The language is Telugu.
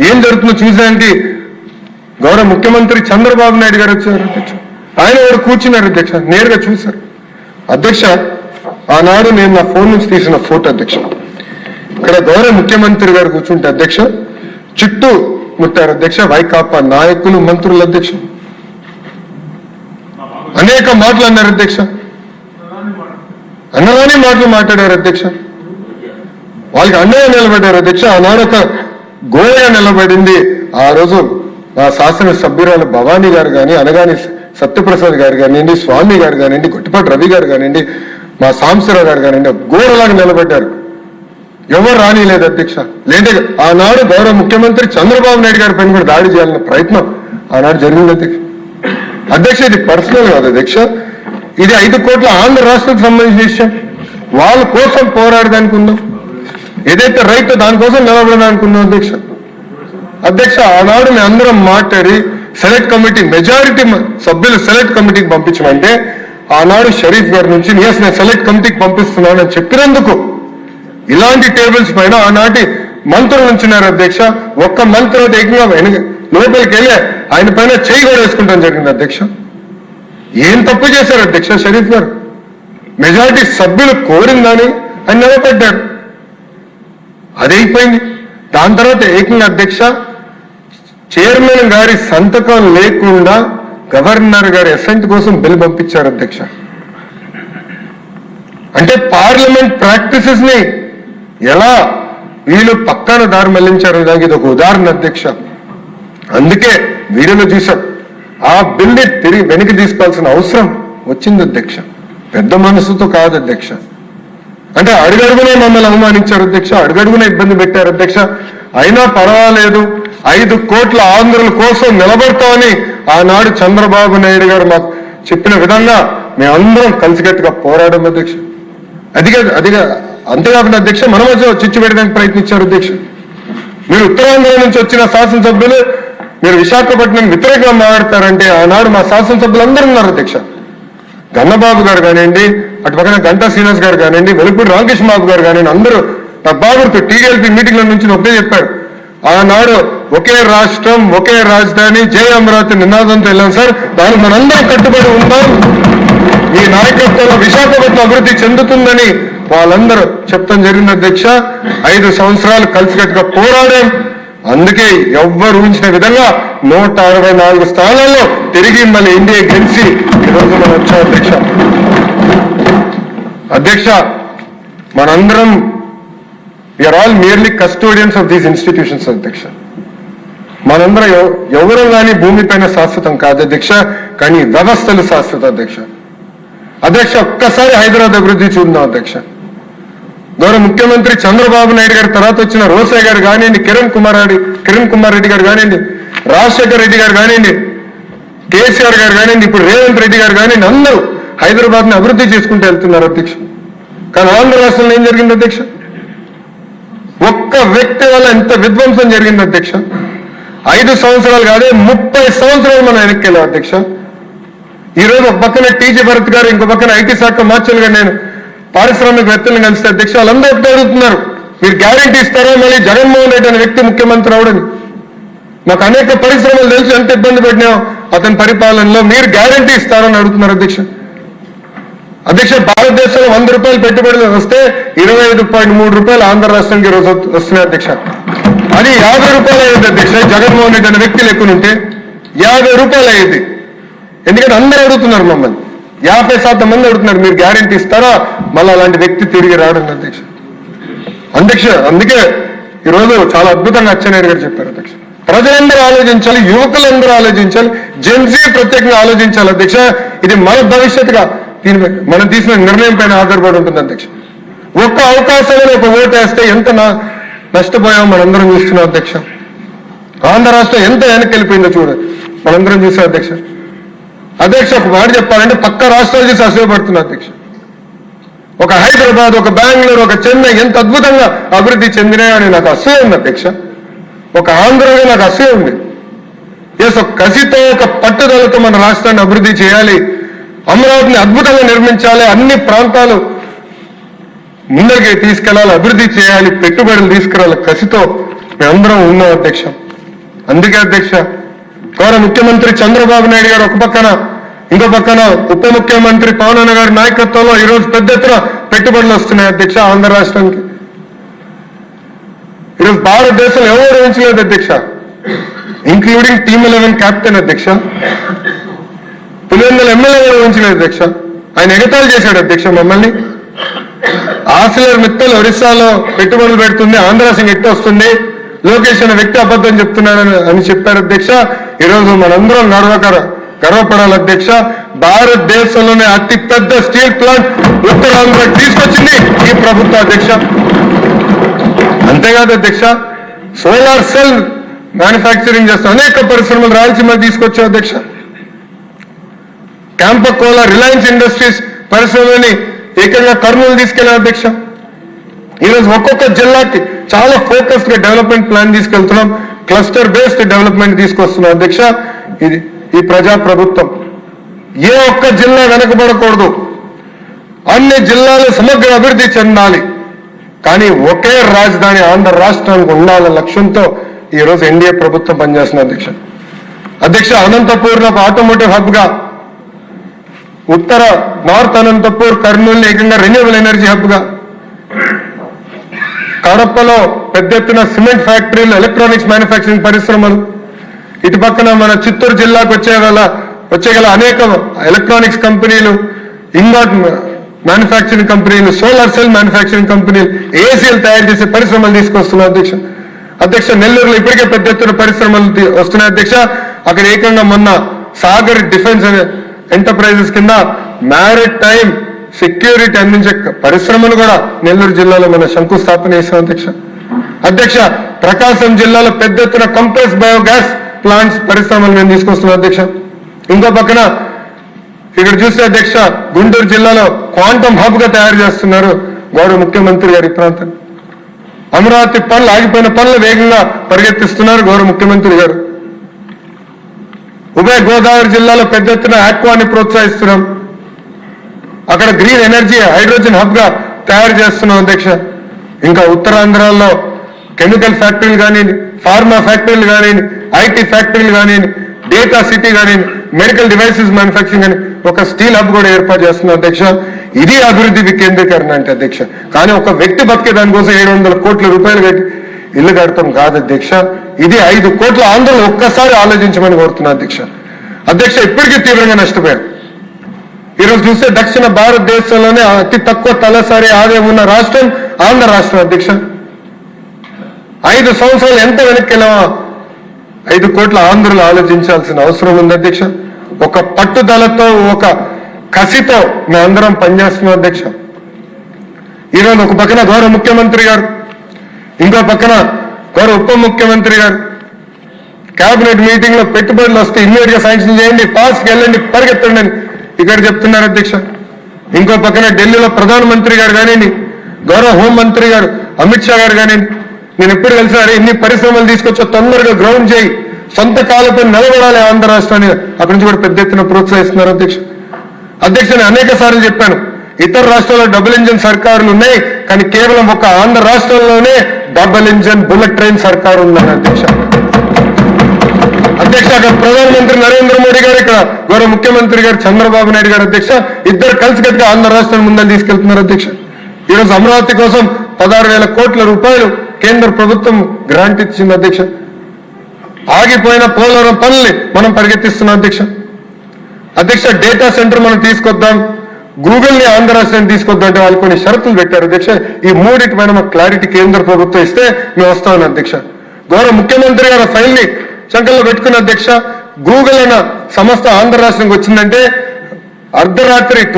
ఏం జరుగుతుందో చూసేదానికి గౌరవ ముఖ్యమంత్రి చంద్రబాబు నాయుడు గారు వచ్చారు అధ్యక్ష. ఆయన ఎవరు కూర్చున్నారు అధ్యక్ష, నేరుగా చూశారు అధ్యక్ష. ఆనాడు నేను నా ఫోన్ నుంచి తీసిన ఫోటో అధ్యక్ష. ఇక్కడ గౌరవ ముఖ్యమంత్రి గారు కూర్చుంటే అధ్యక్ష చుట్టూ ముట్టారు అధ్యక్ష వైకాపా నాయకులు, మంత్రులు అధ్యక్ష. అనేక మాటలు అన్నారు అధ్యక్ష, అన్నరాని మాటలు మాట్లాడారు అధ్యక్ష. వాళ్ళకి అండగా నిలబడ్డారు అధ్యక్ష. ఆనాడు ఒక గోడగా నిలబడింది ఆ రోజు మా శాసన సభ్యురాలు భవానీ గారు కానీ, అనగాని సత్యప్రసాద్ గారు కానివ్వండి, స్వామి గారు కానివ్వండి, గుట్టిపాటి రవి గారు కానివ్వండి, మా సాంబశివరావు గారు కానివ్వండి, గోడలాగా నిలబడ్డారు. ఎవరు రానిలేదు అధ్యక్ష. లేదంటే ఆనాడు గౌరవ ముఖ్యమంత్రి చంద్రబాబు నాయుడు గారి పైన కూడా దాడి చేయాలన్న ప్రయత్నం ఆనాడు జరిగింది అధ్యక్ష. అధ్యక్ష ఇది పర్సనల్ కాదు అధ్యక్ష, ఇది 5 కోట్ల ఆంధ్ర రాష్ట్రానికి సంబంధించిన విషయం. వాళ్ళ కోసం పోరాడడానికి ఉన్నాం, ఏదైతే రైతు దానికోసం నిలబడడానికి ఉన్నాం అధ్యక్ష. అధ్యక్ష ఆనాడు మేము అందరం మాట్లాడి సెలెక్ట్ కమిటీ మెజారిటీ సభ్యులు సెలెక్ట్ కమిటీకి పంపించమంటే ఆనాడు షరీఫ్ గారి నుంచి నేను సెలెక్ట్ కమిటీకి పంపిస్తున్నాను అని చెప్పినందుకు ఇలాంటి టేబుల్స్ పైన ఆనాటి మంత్రులు ఉంచున్నారు అధ్యక్ష. ఒక్క మంత్రి ఏకంగా లోపలికి వెళ్ళి ఆయన పైన చేయి కూడా వేసుకుంటాం జరిగింది అధ్యక్ష. ఏం తప్పు చేశారు అధ్యక్ష షరీఫ్ గారు? మెజారిటీ సభ్యులు కోరిందని ఆయన నిలబడ్డారు, అదైపోయింది. దాని తర్వాత ఏకంగా అధ్యక్ష చైర్మన్ గారి సంతకం లేకుండా గవర్నర్ గారి అసెంట్ కోసం బిల్ పంపించారు అధ్యక్ష. అంటే పార్లమెంట్ ప్రాక్టీసెస్ ని ఎలా వీళ్ళు పక్కన దారి మళ్లించారు దానికి ఇది ఒక ఉదాహరణ అధ్యక్ష. అందుకే వీడియోలో చూశాం ఆ బిల్ని తిరిగి వెనక్కి తీసుకోవాల్సిన అవసరం వచ్చింది అధ్యక్ష. పెద్ద మనసుతో కాదు అధ్యక్ష. అంటే అడుగడుగునే మమ్మల్ని అవమానించారు అధ్యక్ష, అడుగడుగునే ఇబ్బంది పెట్టారు అధ్యక్ష. అయినా పర్వాలేదు 5 కోట్ల ఆంధ్రుల కోసం నిలబడతామని ఆనాడు చంద్రబాబు నాయుడు గారు మాకు చెప్పిన విధంగా మేమందరం కలిసికట్టుగా పోరాడం అధ్యక్ష. అదిగా అంతేకాకుండా అధ్యక్ష మన మధ్య చిచ్చు పెట్టడానికి ప్రయత్నించారు అధ్యక్ష. మీరు ఉత్తరాంధ్ర నుంచి వచ్చిన శాసనసభ్యులు మీరు విశాఖపట్నం వ్యతిరేకంగా మాట్లాడతారంటే ఆనాడు మా శాసనసభ్యులు అందరూ ఉన్నారు అధ్యక్ష. గన్నబాబు గారు కానివ్వండి, అటు పక్కన గంటా శ్రీనివాస్ గారు కానివ్వండి, వెలుపూడి రామకృష్ణ బాబు గారు కానివ్వండి, అందరూ నాకు బాగుంటుంది టీడీఎల్పీ మీటింగ్ల నుంచి ఒకటే చెప్పారు. ఆనాడు ఒకే రాష్ట్రం ఒకే రాజధాని జై అమరావతి నినాదంతో వెళ్ళాం సార్, దానికి మనందరం కట్టుబడి ఉందాం, ఈ నాయకత్వంలో విశాఖపట్నం అభివృద్ధి చెందుతుందని వాళ్ళందరూ చెప్తాం జరిగింది అధ్యక్ష. 5 సంవత్సరాలు కలిసికట్టుగా పోరాడాం. అందుకే ఎవ్వరు ఊహించిన విధంగా 164 స్థానాల్లో తిరిగి మళ్ళీ ఇండియా గెలిచి ఈరోజు మనం వచ్చాం అధ్యక్ష. అధ్యక్ష మనందరం we are all merely custodians of these institutions అధ్యక్ష. మనందరం ఎవరు కానీ భూమిపైన శాశ్వతం కాదు అధ్యక్ష, కానీ వ్యవస్థలు శాశ్వత అధ్యక్ష. అధ్యక్ష ఒక్కసారి హైదరాబాద్ అభివృద్ధి చూద్దాం అధ్యక్ష. గౌరవ ముఖ్యమంత్రి చంద్రబాబు నాయుడు గారి తర్వాత వచ్చిన రోసయ్య గారు కానివ్వండి, కిరణ్ కుమార్ రెడ్డి గారు కానివ్వండి, రాజశేఖర్ రెడ్డి గారు కానివ్వండి, కేసీఆర్ గారు కానివ్వండి, ఇప్పుడు రేవంత్ రెడ్డి గారు కానివ్వండి, అందరూ హైదరాబాద్ ని అభివృద్ధి చేసుకుంటూ వెళ్తున్నారు అధ్యక్ష. కానీ ఆంధ్ర రాష్ట్రంలో ఏం జరిగింది అధ్యక్ష? ఒక్క వ్యక్తి వల్ల ఎంత విధ్వంసం జరిగింది అధ్యక్ష. 5 సంవత్సరాలు కాదే 30 సంవత్సరాలు మనం వెనక్కి వెళ్ళాం అధ్యక్ష. ఈరోజు ఒక పక్కన టీజీ భరత్ గారు, ఇంకో పక్కన ఐటీ శాఖ మార్చులుగా నేను పారిశ్రామికవేత్తలను కలిస్తే అధ్యక్ష వాళ్ళందరూ ఒకటే అడుగుతున్నారు, మీరు గ్యారంటీ ఇస్తారా మళ్ళీ జగన్మోహన్ రెడ్డి అనే వ్యక్తి ముఖ్యమంత్రి అవడని? మాకు అనేక పరిశ్రమలు తెలిసి ఎంత ఇబ్బంది పెట్టినా అతని పరిపాలనలో మీరు గ్యారంటీ ఇస్తారని అడుగుతున్నారు అధ్యక్ష. అధ్యక్ష భారతదేశంలో 100 రూపాయలు పెట్టుబడులు వస్తే 25.3 రూపాయలు ఆంధ్ర రాష్ట్రానికి రోజు వస్తున్నాయి అధ్యక్ష. అది 50 రూపాయలు అయ్యింది అధ్యక్ష. జగన్మోహన్ రెడ్డి అనే వ్యక్తి లెక్కనుంటే 50 రూపాయలు అయ్యేది. ఎందుకంటే అందరూ అడుగుతున్నారు, మమ్మల్ని 50% మంది అడుగుతున్నారు, మీరు గ్యారంటీ ఇస్తారా మళ్ళీ అలాంటి వ్యక్తి తిరిగి రావడం అధ్యక్ష. అందుకే ఈరోజు చాలా అద్భుతంగా అచ్చెన్నాయుడు గారు చెప్పారు అధ్యక్ష. ప్రజలందరూ ఆలోచించాలి, యువకులందరూ ఆలోచించాలి, జెన్జీ ప్రత్యేకంగా ఆలోచించాలి అధ్యక్ష. ఇది మన భవిష్యత్తుగా మనం తీసుకున్న నిర్ణయం పైన ఆధారపడి ఉంటుంది అధ్యక్ష. ఒక్క అవకాశంలో ఒక ఓటు వేస్తే ఎంత నష్టపోయామో మనందరం చూస్తున్నాం అధ్యక్ష. ఆంధ్ర రాష్ట్రం ఎంత వెనక్కి వెళ్ళిపోయిందో చూడండి, మనందరం చూసాం అధ్యక్ష. అధ్యక్ష ఒక మాట చెప్పాలంటే పక్క రాష్ట్రాలు చూసి అసూయపడుతున్నా అధ్యక్ష. ఒక హైదరాబాద్, ఒక బెంగళూరు, ఒక చెన్నై ఎంత అద్భుతంగా అభివృద్ధి చెందినాయని నాకు అసూయ ఉంది అధ్యక్ష. ఒక ఆంధ్రగా నాకు అసూయ ఉంది. ఒక కసితో ఒక పట్టుదలతో మన రాష్ట్రాన్ని అభివృద్ధి చేయాలి, అమరావతిని అద్భుతంగా నిర్మించాలి, అన్ని ప్రాంతాలు ముందరికి తీసుకెళ్లాలి, అభివృద్ధి చేయాలి, పెట్టుబడులు తీసుకురావాలి కసితో మేమందరం ఉన్నాం అధ్యక్ష. అందుకే అధ్యక్ష గౌరవ ముఖ్యమంత్రి చంద్రబాబు నాయుడు గారు ఒక పక్కన, ఇంకో పక్కన ఉప ముఖ్యమంత్రి పవన్ అన్న గారి నాయకత్వంలో ఈరోజు పెద్ద ఎత్తున పెట్టుబడులు వస్తున్నాయి అధ్యక్ష ఆంధ్ర రాష్ట్రానికి. ఈరోజు భారతదేశంలో ఎవరు ఊహించలేదు అధ్యక్ష, ఇంక్లూడింగ్ టీమ్ 11 కెప్టెన్ అధ్యక్ష, పులివెందుల ఎమ్మెల్యే కూడా ఊహించలేదు అధ్యక్ష. ఆయన ఎగతాళి చేశాడు అధ్యక్ష మమ్మల్ని. ఆసిలర్ మిత్తల్ ఒరిస్సాలో పెట్టుబడులు పెడుతుంది, ఆంధ్ర సింగ్ ఎట్టు వస్తుంది, లోకేష్ అనే వ్యక్తి అబద్ధం చెప్తున్నాడని అని చెప్పారు అధ్యక్ష. ఈరోజు మనందరం గర్వపడాలి అధ్యక్ష. భారతదేశంలోనే అతి పెద్ద స్టీల్ ప్లాంట్ ఉత్తరాంధ్ర తీసుకొచ్చింది ఈ ప్రభుత్వ అధ్యక్ష. అంతేకాదు అధ్యక్ష, సోలార్ సెల్ మ్యానుఫ్యాక్చరింగ్ చేస్తాం, అనేక పరిశ్రమలు రాయలసీమ తీసుకొచ్చాం అధ్యక్ష. క్యాంపకోలా, రిలయన్స్ ఇండస్ట్రీస్ పరిశ్రమని ఏకంగా కర్నూలు తీసుకెళ్లాం అధ్యక్ష. ఈరోజు ఒక్కొక్క జిల్లాకి చాలా ఫోకస్డ్ గా డెవలప్మెంట్ ప్లాన్ తీసుకెళ్తున్నాం, క్లస్టర్ బేస్డ్ డెవలప్మెంట్ తీసుకొస్తున్నాం అధ్యక్ష. ఇది ఈ ప్రజా ప్రభుత్వం. ఏ ఒక్క జిల్లా వెనకబడకూడదు, అన్ని జిల్లాలు సమగ్ర అభివృద్ధి చెందాలి, కానీ ఒకే రాజధాని ఆంధ్ర రాష్ట్రానికి ఉండాలన్న లక్ష్యంతో ఈ రోజు ఎన్డీఏ ప్రభుత్వం పనిచేస్తుంది అధ్యక్ష. అధ్యక్ష, అనంతపూర్ ఆటోమోటివ్ హబ్ గా, ఉత్తర నార్త్ అనంతపూర్ కర్నూలు ఏకంగా రెన్యూవబుల్ ఎనర్జీ హబ్ గా, కడపలో పెద్ద ఎత్తున సిమెంట్ ఫ్యాక్టరీలు, ఎలక్ట్రానిక్స్ మ్యానుఫ్యాక్చరింగ్ పరిశ్రమలు, ఇటు పక్కన మన చిత్తూరు జిల్లాకు వచ్చేగల అనేక ఎలక్ట్రానిక్స్ కంపెనీలు, ఇంగాట్ మ్యానుఫ్యాక్చరింగ్ కంపెనీలు, సోలార్ సెల్ మ్యానుఫ్యాక్చరింగ్ కంపెనీలు, ఏసీలు తయారు చేసే పరిశ్రమలు తీసుకొస్తున్నాం అధ్యక్ష. అధ్యక్ష, నెల్లూరులో ఇప్పటికే పెద్ద ఎత్తున పరిశ్రమలు వస్తున్నాయి అధ్యక్ష. అక్కడ ఏకంగా మొన్న సాగర్ డిఫెన్స్ ఎంటర్ప్రైజెస్ కింద మ్యారిట్ టైమ్ సెక్యూరిటీ అందించే పరిశ్రమలు కూడా నెల్లూరు జిల్లాలో మన శంకుస్థాపన చేశాం అధ్యక్ష. అధ్యక్ష, ప్రకాశం జిల్లాలో పెద్ద ఎత్తున కంప్రెస్ బయోగ్యాస్ ప్లాంట్స్ పరిశ్రమలు మేము తీసుకొస్తున్నాం అధ్యక్ష. ఇంకో పక్కన ఇక్కడ చూస్తే అధ్యక్ష, గుంటూరు జిల్లాలో క్వాంటమ్ హబ్ గా తయారు చేస్తున్నారు గౌరవ ముఖ్యమంత్రి గారి ప్రాంతం. అమరావతి పనులు, ఆగిపోయిన పనులు వేగంగా పరిగెత్తిస్తున్నారు గౌరవ ముఖ్యమంత్రి గారు. ఉభయ గోదావరి జిల్లాలో పెద్ద ఎత్తున ఆక్వాని ప్రోత్సహిస్తున్నాం, అక్కడ గ్రీన్ ఎనర్జీ హైడ్రోజన్ హబ్ గా తయారు చేస్తున్నాం అధ్యక్ష. ఇంకా ఉత్తరాంధ్రాల్లో కెమికల్ ఫ్యాక్టరీలు కానివ్వండి, ఫార్మా ఫ్యాక్టరీలు కానివ్వండి, ఐటీ ఫ్యాక్టరీలు కానివ్వండి, డేటా సిటీ కానివ్వండి, మెడికల్ డివైసెస్ మ్యానుఫ్యాక్చరింగ్ అని ఒక స్టీల్ హబ్ కూడా ఏర్పాటు చేస్తున్నాం అధ్యక్ష. ఇది అభివృద్ధి వికేంద్రీకరణ అంటే అధ్యక్ష. కానీ ఒక వ్యక్తి బతికే దానికోసం 700 కోట్ల రూపాయలు కట్టి ఇల్లు కడతాం కాదు అధ్యక్ష. ఇది 5 కోట్ల ఆంధ్రలో ఒక్కసారి ఆలోచించమని కోరుతున్నా అధ్యక్ష. అధ్యక్ష, ఇప్పటికీ తీవ్రంగా నష్టపోయాం. ఈరోజు చూస్తే దక్షిణ భారతదేశంలోనే అతి తక్కువ తలసరి ఆదాయం ఉన్న రాష్ట్రం ఆంధ్ర రాష్ట్రం అధ్యక్ష. 5 సంవత్సరాలు ఎంత వెనక్కి వెళ్ళామా 5 కోట్ల ఆంధ్రులు ఆలోచించాల్సిన అవసరం ఉంది అధ్యక్ష. ఒక పట్టుదలతో, ఒక కసితో మేమందరం పనిచేస్తున్నాం అధ్యక్ష. ఈరోజు ఒక పక్కన గౌరవ ముఖ్యమంత్రి గారు, ఇంకో పక్కన గౌరవ ఉప ముఖ్యమంత్రి గారు కేబినెట్ మీటింగ్ లో పెట్టుబడులు వస్తే ఇమ్మీడియట్ గా శాంక్షన్ చేయండి, పాస్ కి వెళ్ళండి, పరిగెత్తండి అని ఇక్కడ చెప్తున్నారు అధ్యక్ష. ఇంకో పక్కన ఢిల్లీలో ప్రధానమంత్రి గారు కానివ్వండి, గౌరవ హోంమంత్రి గారు అమిత్ షా గారు కానివ్వండి, నేను ఎప్పుడు కలిసినా ఇన్ని పరిశ్రమలు తీసుకొచ్చా, తొందరగా గ్రౌండ్ చేయి, సొంత కాళ్ళపై నిలబడాలి ఆంధ్ర రాష్ట్రాన్ని, అక్కడి నుంచి కూడా పెద్ద ఎత్తున ప్రోత్సహిస్తున్నారు అధ్యక్ష. అధ్యక్ష, నేను అనేక సార్లు చెప్పాను, ఇతర రాష్ట్రాల్లో డబుల్ ఇంజన్ సర్కారులు ఉన్నాయి, కానీ కేవలం ఒక ఆంధ్ర రాష్ట్రంలోనే డబుల్ ఇంజన్ బుల్లెట్ ట్రైన్ సర్కారు ఉందని అధ్యక్ష. అధ్యక్ష, అక్కడ ప్రధానమంత్రి నరేంద్ర మోడీ గారు, ఇక్కడ గౌరవ ముఖ్యమంత్రి గారు చంద్రబాబు నాయుడు గారు అధ్యక్ష, ఇద్దరు కలిసికట్టుగా ఆంధ్ర రాష్ట్రాన్ని ముందని తీసుకెళ్తున్నారు అధ్యక్ష. ఈరోజు అమరావతి కోసం 16,000 కోట్ల రూపాయలు కేంద్ర ప్రభుత్వం గ్రాంట్ ఇచ్చింది అధ్యక్ష. ఆగిపోయిన పోలవరం పనుల్ని మనం పరిగెత్తిస్తున్నాం అధ్యక్ష. అధ్యక్ష, డేటా సెంటర్ మనం తీసుకొద్దాం, గూగుల్ ని ఆంధ్ర రాష్ట్రాన్ని తీసుకొద్దాం అంటే వాళ్ళు కొన్ని షరతులు పెట్టారు అధ్యక్ష. ఈ మూడింటి పైన మాకు క్లారిటీ కేంద్ర ప్రభుత్వం ఇస్తే మేము వస్తామని అధ్యక్ష. గౌరవ ముఖ్యమంత్రి గారు ఫైల్ ని సంకల్లో పెట్టుకున్న అధ్యక్ష. గూగుల్ అన్న సంస్థ ఆంధ్ర రాష్ట్రానికి వచ్చిందంటే అర్ధరాత్రి